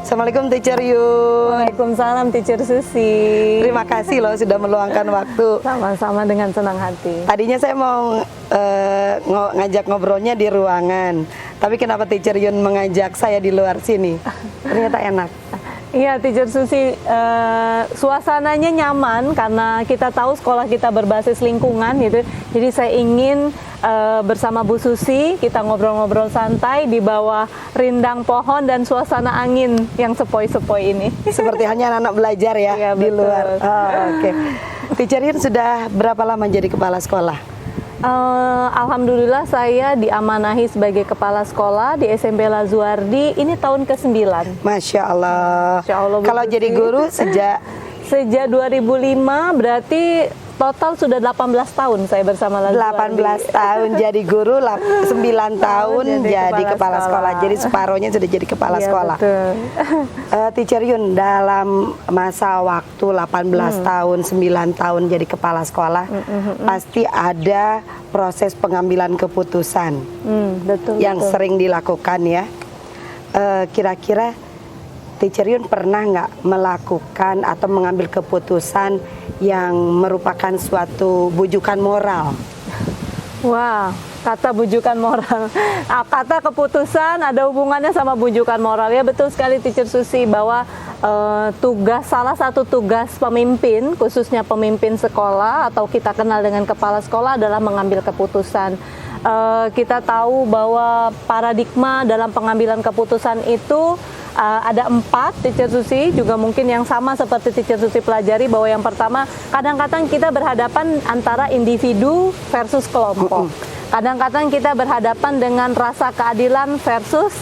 Assalamualaikum Teacher Yun. Waalaikumsalam Teacher Susi. Terima kasih loh sudah meluangkan waktu. Sama-sama dengan senang hati. Tadinya saya mau ngajak ngobrolnya di ruangan, tapi kenapa Teacher Yun mengajak saya di luar sini? Ternyata enak. Iya Teacher Susi, suasananya nyaman karena kita tahu sekolah kita berbasis lingkungan gitu. Jadi saya ingin bersama Bu Susi kita ngobrol-ngobrol santai di bawah rindang pohon dan suasana angin yang sepoi-sepoi ini. Seperti hanya anak-anak belajar ya, iya, di betul. luar. Oke. Teacher Yun sudah berapa lama jadi kepala sekolah? Alhamdulillah saya diamanahi sebagai kepala sekolah di SMP Lazuardi ini tahun ke-9. Masya Allah. Masya Allah, Kalau jadi guru sejak 2005 berarti total sudah 18 tahun saya bersama Lazuardi. 18 tahun jadi guru, 9 tahun jadi kepala sekolah. Jadi separohnya sudah jadi kepala sekolah. Betul. Teacher Yun, dalam masa waktu 18 tahun, 9 tahun jadi kepala sekolah, pasti ada proses pengambilan keputusan Betul, yang sering dilakukan ya. Kira-kira Teacher Yun pernah nggak melakukan atau mengambil keputusan yang merupakan suatu bujukan moral? Wah, kata bujukan moral. Kata keputusan ada hubungannya sama bujukan moral. Ya betul sekali Teacher Susi bahwa salah satu tugas pemimpin, khususnya pemimpin sekolah atau kita kenal dengan kepala sekolah adalah mengambil keputusan. Kita tahu bahwa paradigma dalam pengambilan keputusan itu ada 4, Teacher Susi, juga mungkin yang sama seperti Teacher Susi pelajari bahwa yang pertama, kadang-kadang kita berhadapan antara individu versus kelompok. Kadang-kadang kita berhadapan dengan rasa keadilan versus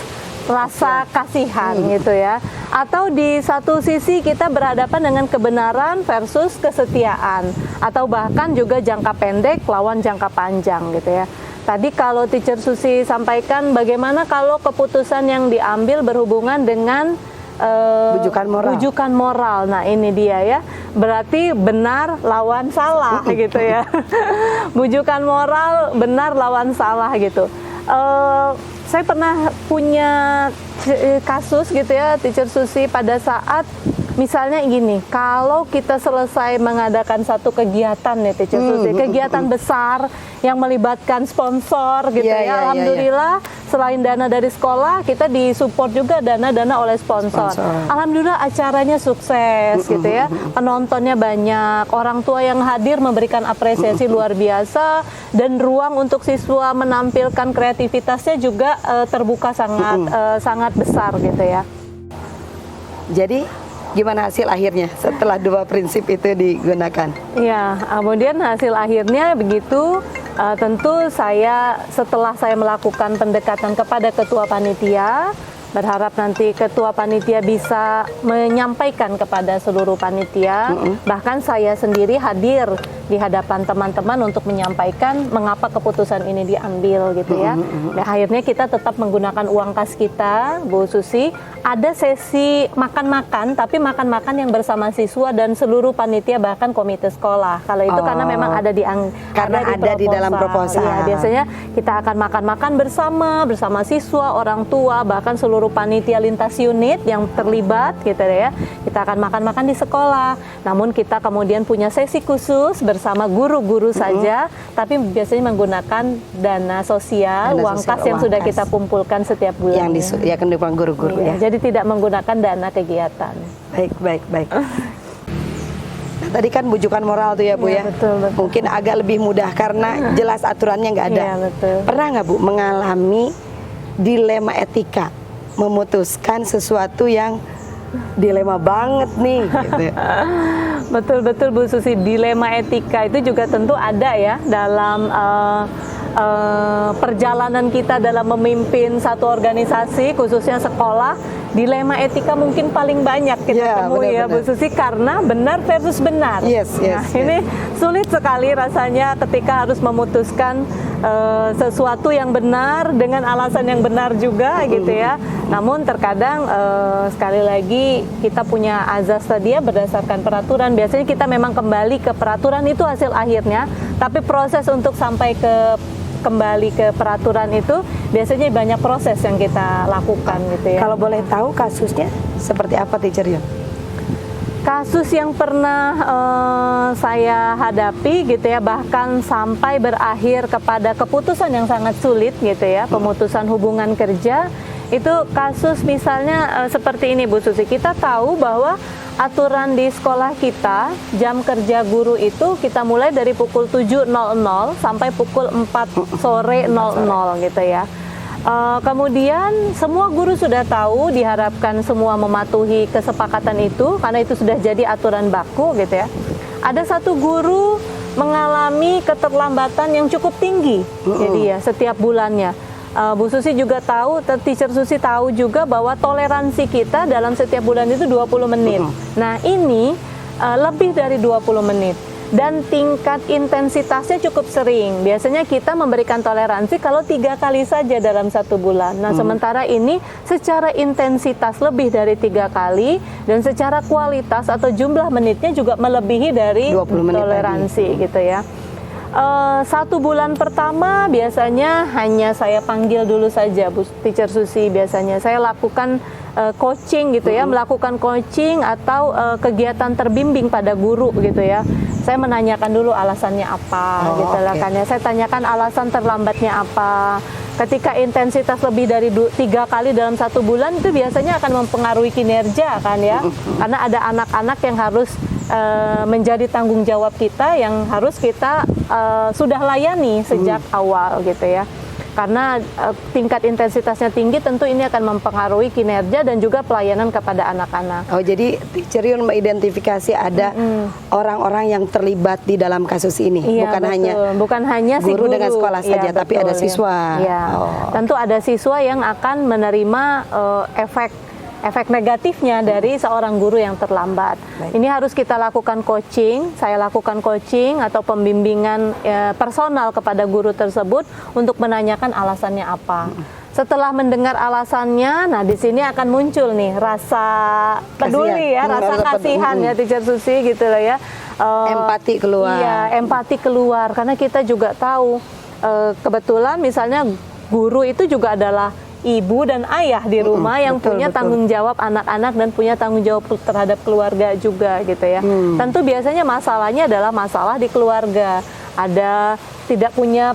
rasa kasihan gitu ya. Atau di satu sisi kita berhadapan dengan kebenaran versus kesetiaan. Atau bahkan juga jangka pendek lawan jangka panjang gitu ya. Tadi kalau Teacher Susi sampaikan bagaimana kalau keputusan yang diambil berhubungan dengan bujukan moral. Nah ini dia ya, berarti benar lawan salah gitu ya. Bujukan moral benar lawan salah gitu. Saya pernah punya kasus gitu ya Teacher Susi pada saat misalnya gini, kalau kita selesai mengadakan satu kegiatan ya Teacher Susi, kegiatan besar yang melibatkan sponsor gitu ya, alhamdulillah selain dana dari sekolah kita disupport juga dana-dana oleh sponsor. Alhamdulillah acaranya sukses gitu ya, penontonnya banyak, orang tua yang hadir memberikan apresiasi luar biasa dan ruang untuk siswa menampilkan kreativitasnya juga terbuka sangat besar gitu ya. Jadi gimana hasil akhirnya setelah 2 prinsip itu digunakan? Ya, kemudian hasil akhirnya begitu. Tentu setelah saya melakukan pendekatan kepada ketua panitia, berharap nanti ketua panitia bisa menyampaikan kepada seluruh panitia, bahkan saya sendiri hadir di hadapan teman-teman untuk menyampaikan mengapa keputusan ini diambil gitu ya. Nah, akhirnya kita tetap menggunakan uang kas kita, Bu Susi. Ada sesi makan-makan, tapi makan-makan yang bersama siswa dan seluruh panitia bahkan komite sekolah. Kalau itu karena memang ada di dalam proposal. Ya, biasanya kita akan makan-makan bersama siswa, orang tua, bahkan seluruh panitia lintas unit yang terlibat gitu ya. Kita akan makan-makan di sekolah. Namun kita kemudian punya sesi khusus bersama guru-guru saja, tapi biasanya menggunakan dana sosial, uang kas yang sudah kita kumpulkan setiap bulan. Yang akan diuang guru-guru ya. Jadi tidak menggunakan dana kegiatan. Baik. Tadi kan bujukan moral tuh ya Bu ya. Betul. Mungkin agak lebih mudah karena jelas aturannya nggak ada. Iya, betul. Pernah nggak Bu mengalami dilema etika, memutuskan sesuatu yang dilema banget nih gitu. Betul Bu Susi, dilema etika itu juga tentu ada ya dalam perjalanan kita dalam memimpin satu organisasi, khususnya sekolah. Dilema etika mungkin paling banyak kita temui ya Bu Susi, karena benar versus benar. Ini sulit sekali rasanya ketika harus memutuskan sesuatu yang benar dengan alasan yang benar juga gitu ya. Namun terkadang sekali lagi kita punya azas tadi ya, berdasarkan peraturan. Biasanya kita memang kembali ke peraturan itu hasil akhirnya, tapi proses untuk sampai kembali ke peraturan itu biasanya banyak proses yang kita lakukan gitu ya. Kalau boleh tahu kasusnya seperti apa Teacher Yun? Kasus yang pernah saya hadapi gitu ya, bahkan sampai berakhir kepada keputusan yang sangat sulit gitu ya, pemutusan hubungan kerja, itu kasus misalnya seperti ini Bu Susi. Kita tahu bahwa aturan di sekolah kita, jam kerja guru itu kita mulai dari pukul 7.00 sampai pukul 4 sore 00 gitu ya. Kemudian semua guru sudah tahu, diharapkan semua mematuhi kesepakatan itu karena itu sudah jadi aturan baku gitu ya. Ada satu guru mengalami keterlambatan yang cukup tinggi, jadi ya setiap bulannya. Bu Susi juga tahu, Teacher Susi tahu juga bahwa toleransi kita dalam setiap bulan itu 20 menit. Nah ini lebih dari 20 menit. Dan tingkat intensitasnya cukup sering. Biasanya kita memberikan toleransi kalau 3 kali saja dalam 1 bulan. Nah, sementara ini secara intensitas lebih dari 3 kali dan secara kualitas atau jumlah menitnya juga melebihi dari 20 menit toleransi tadi. gitu ya. 1 bulan pertama biasanya hanya saya panggil dulu saja Bu Teacher Susi, biasanya saya lakukan coaching gitu ya, melakukan coaching atau kegiatan terbimbing pada guru gitu ya. Saya menanyakan dulu alasannya apa gitu lah kan ya. Saya tanyakan alasan terlambatnya apa. Ketika intensitas lebih dari 3 kali dalam 1 bulan itu biasanya akan mempengaruhi kinerja kan ya. Karena ada anak-anak yang harus menjadi tanggung jawab kita, yang harus kita sudah layani sejak awal gitu ya. Karena tingkat intensitasnya tinggi, tentu ini akan mempengaruhi kinerja dan juga pelayanan kepada anak-anak. Oh, jadi Teacher Yun mengidentifikasi ada orang-orang yang terlibat di dalam kasus ini, Iya, bukan hanya si guru dengan sekolah saja, Iya, tapi ada siswa. Ya. Tentu ada siswa yang akan menerima efek negatifnya dari seorang guru yang terlambat. Baik. Ini harus kita lakukan coaching, saya lakukan coaching atau pembimbingan personal kepada guru tersebut untuk menanyakan alasannya apa. Setelah mendengar alasannya, nah di sini akan muncul nih rasa peduli ya, rasa kasihan ya Teacher Susi gitu loh ya. Empati keluar. Iya, empati keluar karena kita juga tahu kebetulan misalnya guru itu juga adalah ibu dan ayah di rumah yang punya tanggung jawab anak-anak dan punya tanggung jawab terhadap keluarga juga gitu ya. Tentu biasanya masalahnya adalah masalah di keluarga. Ada tidak punya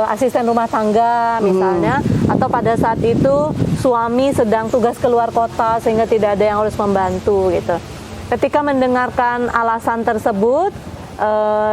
asisten rumah tangga misalnya, atau pada saat itu suami sedang tugas keluar kota sehingga tidak ada yang harus membantu gitu. Ketika mendengarkan alasan tersebut,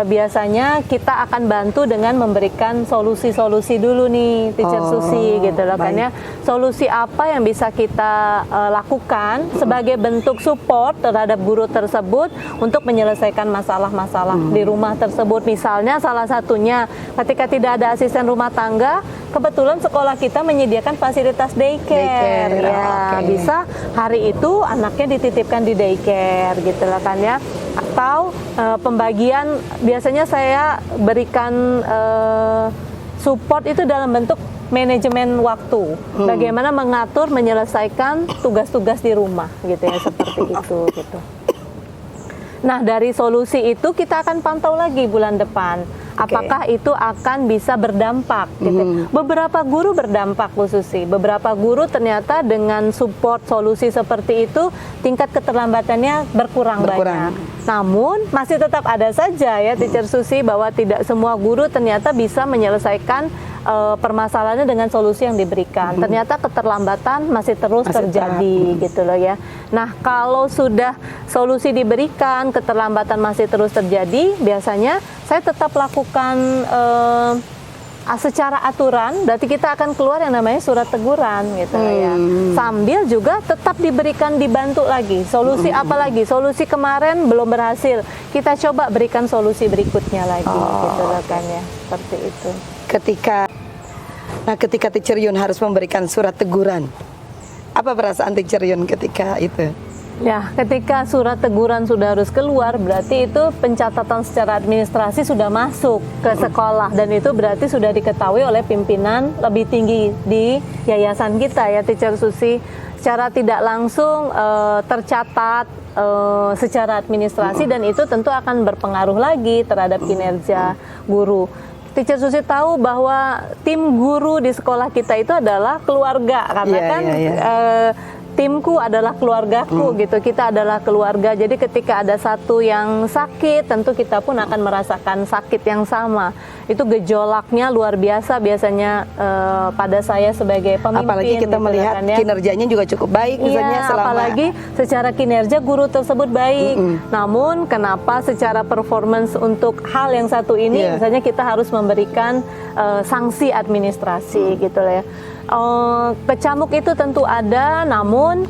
biasanya kita akan bantu dengan memberikan solusi-solusi dulu nih Teacher Susi gitu loh kan ya. Solusi apa yang bisa kita lakukan sebagai bentuk support terhadap guru tersebut untuk menyelesaikan masalah-masalah di rumah tersebut. Misalnya salah satunya ketika tidak ada asisten rumah tangga, kebetulan sekolah kita menyediakan fasilitas daycare. Ya, bisa hari itu anaknya dititipkan di daycare gitu loh kan ya. Atau pembagian, biasanya saya berikan support itu dalam bentuk manajemen waktu, bagaimana mengatur menyelesaikan tugas-tugas di rumah gitu ya, seperti itu gitu. Nah, dari solusi itu kita akan pantau lagi bulan depan. Apakah itu akan bisa berdampak gitu. Beberapa guru berdampak Bu Susi. Beberapa guru ternyata dengan support solusi seperti itu tingkat keterlambatannya berkurang banyak. Namun masih tetap ada saja ya Teacher Susi bahwa tidak semua guru ternyata bisa menyelesaikan permasalahannya dengan solusi yang diberikan. Ternyata keterlambatan masih terus terjadi gitu loh ya. Nah, kalau sudah solusi diberikan, keterlambatan masih terus terjadi, biasanya saya tetap lakukan secara aturan, berarti kita akan keluar yang namanya surat teguran gitu ya. Sambil juga tetap dibantu lagi. Solusi apa lagi? Solusi kemarin belum berhasil. Kita coba berikan solusi berikutnya lagi gitu loh kan ya. Seperti itu. Ketika Teacher Yun harus memberikan surat teguran, apa perasaan Teacher Yun ketika itu? Ya, ketika surat teguran sudah harus keluar, berarti itu pencatatan secara administrasi sudah masuk ke sekolah dan itu berarti sudah diketahui oleh pimpinan lebih tinggi di yayasan kita ya Teacher Susi. Secara tidak langsung tercatat secara administrasi dan itu tentu akan berpengaruh lagi terhadap kinerja guru. Teacher Susi tahu bahwa tim guru di sekolah kita itu adalah keluarga, karena Iya, kan iya, iya. timku adalah keluargaku gitu. Kita adalah keluarga. Jadi ketika ada satu yang sakit, tentu kita pun akan merasakan sakit yang sama. Itu gejolaknya luar biasa biasanya pada saya sebagai pemimpin. Apalagi kita gitu melihat kan ya. kinerjanya juga cukup baik misalnya Iya, selama apalagi secara kinerja guru tersebut baik. Namun kenapa secara performance untuk hal yang satu ini, Iya. misalnya kita harus memberikan sanksi administrasi gitu ya. Kecamuk itu tentu ada, namun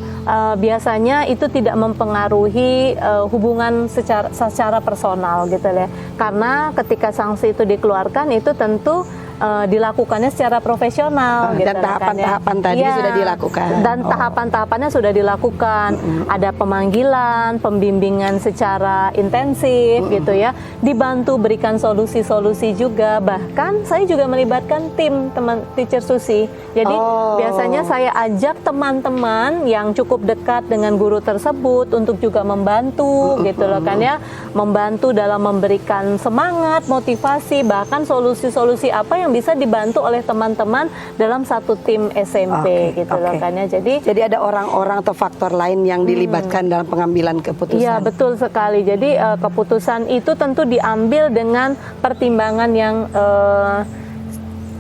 biasanya itu tidak mempengaruhi hubungan secara personal gitu ya. Karena ketika sanksi itu dikeluarkan itu tentu dilakukannya secara profesional gitu dan kan ya. tahapan-tahapan tadi Iya, sudah dilakukan. dan tahapan-tahapannya sudah dilakukan. Ada pemanggilan, pembimbingan secara intensif gitu ya, dibantu berikan solusi-solusi juga. Bahkan saya juga melibatkan tim teman Teacher Susi. Jadi biasanya saya ajak teman-teman yang cukup dekat dengan guru tersebut untuk juga membantu gitu loh kan ya, membantu dalam memberikan semangat, motivasi, bahkan solusi-solusi apa yang bisa dibantu oleh teman-teman dalam satu tim SMP gitu loh kan ya. Jadi ada orang-orang atau faktor lain yang dilibatkan dalam pengambilan keputusan. Iya, betul sekali. Jadi keputusan itu tentu diambil dengan pertimbangan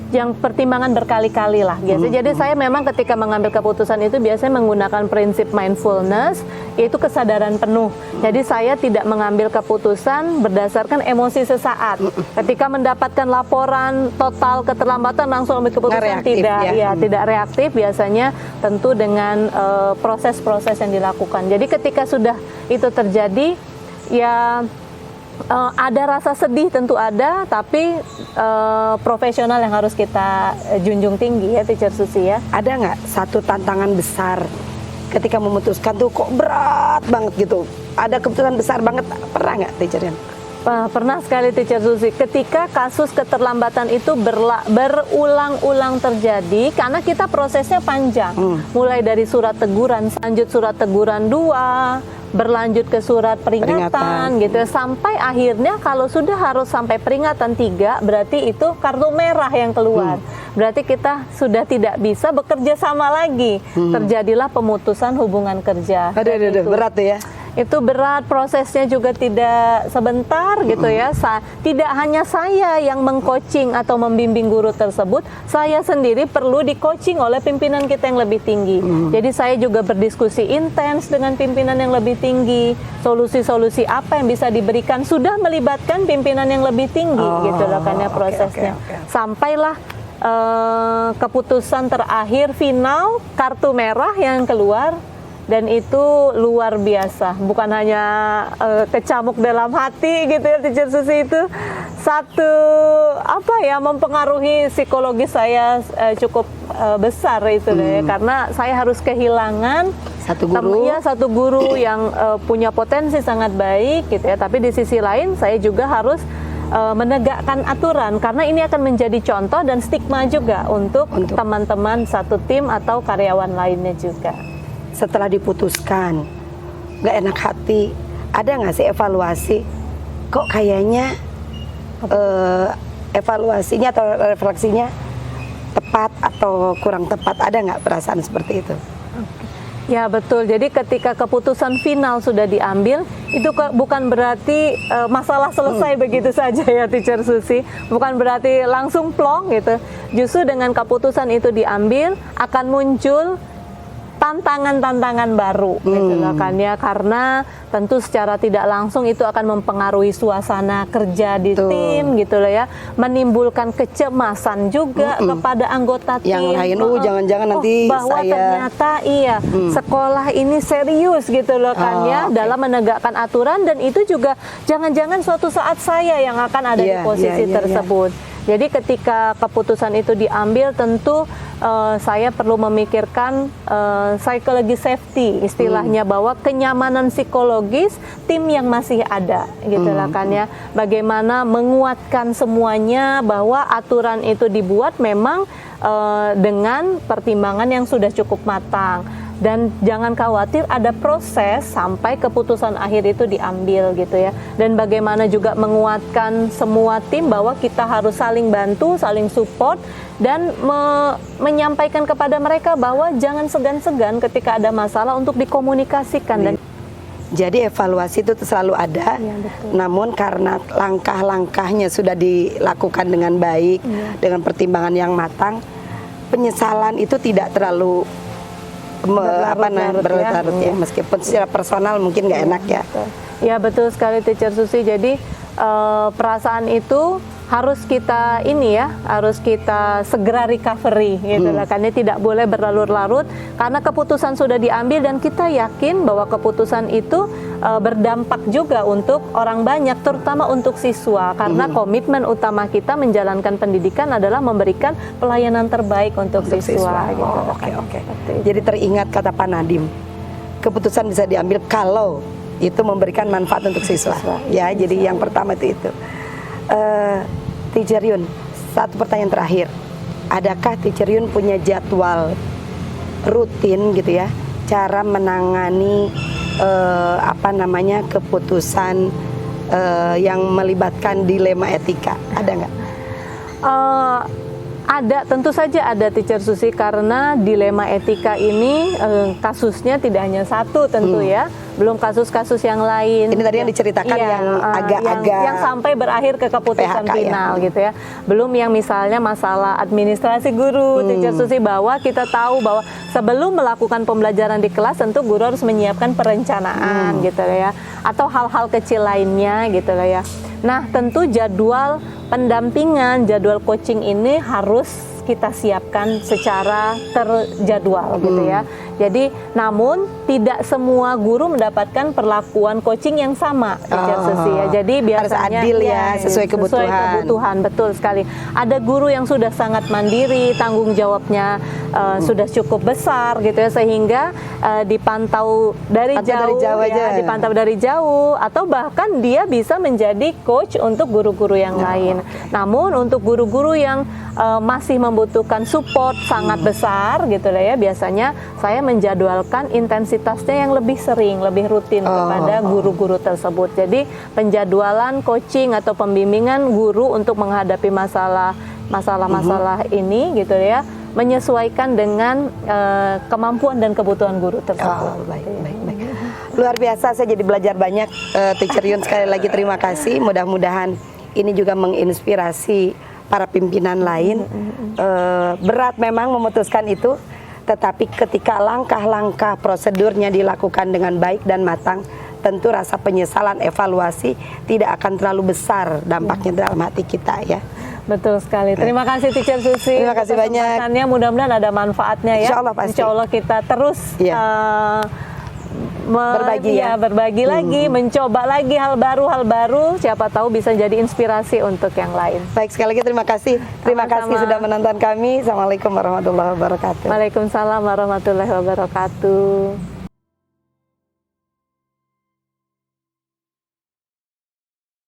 yang pertimbangan berkali-kali lah biasa. Jadi saya memang ketika mengambil keputusan itu biasanya menggunakan prinsip mindfulness, yaitu kesadaran penuh. Jadi saya tidak mengambil keputusan berdasarkan emosi sesaat. Ketika mendapatkan laporan total keterlambatan langsung ambil keputusan, reaktif, tidak, ya. tidak reaktif. Biasanya tentu dengan proses-proses yang dilakukan. Jadi ketika sudah itu terjadi, ya ada rasa sedih tentu ada, tapi profesional yang harus kita junjung tinggi ya Teacher Susi ya. Ada nggak satu tantangan besar ketika memutuskan tuh kok berat banget gitu? Ada keputusan besar banget, pernah nggak Teacher Yan? Pernah sekali Teacher Susi, ketika kasus keterlambatan itu berulang-ulang terjadi karena kita prosesnya panjang, mulai dari surat teguran, lanjut surat teguran 2, berlanjut ke surat peringatan gitu, sampai akhirnya kalau sudah harus sampai peringatan 3, berarti itu kartu merah yang keluar. Berarti kita sudah tidak bisa bekerja sama lagi. Terjadilah pemutusan hubungan kerja. Aduh, berat tuh ya. Itu berat, prosesnya juga tidak sebentar gitu ya. Tidak hanya saya yang mengcoaching atau membimbing guru tersebut, saya sendiri perlu di-coaching oleh pimpinan kita yang lebih tinggi. Jadi saya juga berdiskusi intens dengan pimpinan yang lebih tinggi. Solusi-solusi apa yang bisa diberikan sudah melibatkan pimpinan yang lebih tinggi gitu loh kan ya prosesnya. Sampailah keputusan terakhir final, kartu merah yang keluar. Dan itu luar biasa, bukan hanya kecamuk dalam hati gitu ya Teacher Susi, itu satu mempengaruhi psikologis saya cukup besar itu ya, karena saya harus kehilangan satu guru yang punya potensi sangat baik gitu ya, tapi di sisi lain saya juga harus menegakkan aturan karena ini akan menjadi contoh dan stigma juga untuk teman-teman satu tim atau karyawan lainnya juga. Setelah diputuskan, nggak enak hati, ada nggak sih evaluasi? Kok kayaknya evaluasinya atau refleksinya tepat atau kurang tepat? Ada nggak perasaan seperti itu? Ya betul, jadi ketika keputusan final sudah diambil, itu bukan berarti masalah selesai begitu saja ya Teacher Susi. Bukan berarti langsung plong gitu. Justru dengan keputusan itu diambil, akan muncul tantangan-tantangan baru gitu loh kan ya, karena tentu secara tidak langsung itu akan mempengaruhi suasana kerja di tim gitu loh ya, menimbulkan kecemasan juga kepada anggota tim yang lain. Jangan-jangan nanti bahwa ternyata sekolah ini serius gitu loh kan ya dalam menegakkan aturan, dan itu juga jangan-jangan suatu saat saya yang akan ada di posisi tersebut. Jadi ketika keputusan itu diambil, tentu saya perlu memikirkan psychology safety istilahnya, bahwa kenyamanan psikologis tim yang masih ada gitu lah kan ya. Bagaimana menguatkan semuanya bahwa aturan itu dibuat memang dengan pertimbangan yang sudah cukup matang. Dan jangan khawatir, ada proses sampai keputusan akhir itu diambil gitu ya. Dan bagaimana juga menguatkan semua tim bahwa kita harus saling bantu, saling support, dan menyampaikan kepada mereka bahwa jangan segan-segan ketika ada masalah untuk dikomunikasikan. Dan jadi evaluasi itu selalu ada, ya, betul. namun karena langkah-langkahnya sudah dilakukan dengan baik, dengan pertimbangan yang matang, penyesalan itu tidak terlalu berlarut-larut ya, meskipun secara personal mungkin nggak enak ya. Ya betul sekali Teacher Susi. Jadi perasaan itu harus kita harus kita segera recovery gitu lah, karena tidak boleh berlarut-larut karena keputusan sudah diambil dan kita yakin bahwa keputusan itu berdampak juga untuk orang banyak, terutama untuk siswa, karena komitmen utama kita menjalankan pendidikan adalah memberikan pelayanan terbaik untuk siswa. Gitu. Oke. Jadi teringat kata Pak Nadiem, keputusan bisa diambil kalau itu memberikan manfaat untuk siswa. Ya, jadi yang pertama itu. Teacher Yun, satu pertanyaan terakhir. Adakah Teacher Yun punya jadwal rutin gitu ya, cara menangani keputusan yang melibatkan dilema etika? Ada nggak? Ada, tentu saja ada Teacher Susi, karena dilema etika ini kasusnya tidak hanya satu tentu ya, belum kasus-kasus yang lain. Ini tadi yang diceritakan yang agak-agak yang sampai berakhir ke keputusan PHK, final gitu ya. Belum yang misalnya masalah administrasi guru, Teacher Susi, bahwa kita tahu bahwa sebelum melakukan pembelajaran di kelas tentu guru harus menyiapkan perencanaan gitu ya, atau hal-hal kecil lainnya gitu ya. Nah, tentu jadwal pendampingan, jadwal coaching ini harus kita siapkan secara terjadwal gitu ya. Jadi, namun tidak semua guru mendapatkan perlakuan coaching yang sama, Teacher Susi ya. Jadi biasanya harus adil ya, sesuai kebutuhan. Sesuai kebutuhan, betul sekali. Ada guru yang sudah sangat mandiri, tanggung jawabnya sudah cukup besar gitu ya, sehingga dipantau dari jauh ya, dipantau dari jauh, atau bahkan dia bisa menjadi coach untuk guru-guru yang lain. Namun untuk guru-guru yang masih membutuhkan support sangat besar gitu lah ya, biasanya saya menjadwalkan intensitasnya yang lebih sering, lebih rutin kepada guru-guru tersebut. Jadi penjadwalan coaching atau pembimbingan guru untuk menghadapi masalah-masalah ini gitu ya, menyesuaikan dengan kemampuan dan kebutuhan guru tersebut. Baik. Luar biasa, saya jadi belajar banyak, Teacher Yun. Sekali lagi terima kasih. Mudah-mudahan ini juga menginspirasi para pimpinan lain. Berat memang memutuskan itu, tetapi ketika langkah-langkah prosedurnya dilakukan dengan baik dan matang, tentu rasa penyesalan, evaluasi tidak akan terlalu besar dampaknya dalam hati kita ya. Betul sekali. Terima kasih Teacher Susi. Terima kasih banyak. Mudah-mudahan ada manfaatnya ya. Insya Allah pasti. Insya Allah kita terus berbagi lagi, mencoba lagi hal baru. Siapa tahu bisa jadi inspirasi untuk yang lain. Baik, sekali lagi terima kasih. Terima kasih sudah menonton kami. Assalamualaikum warahmatullahi wabarakatuh. Waalaikumsalam warahmatullahi wabarakatuh.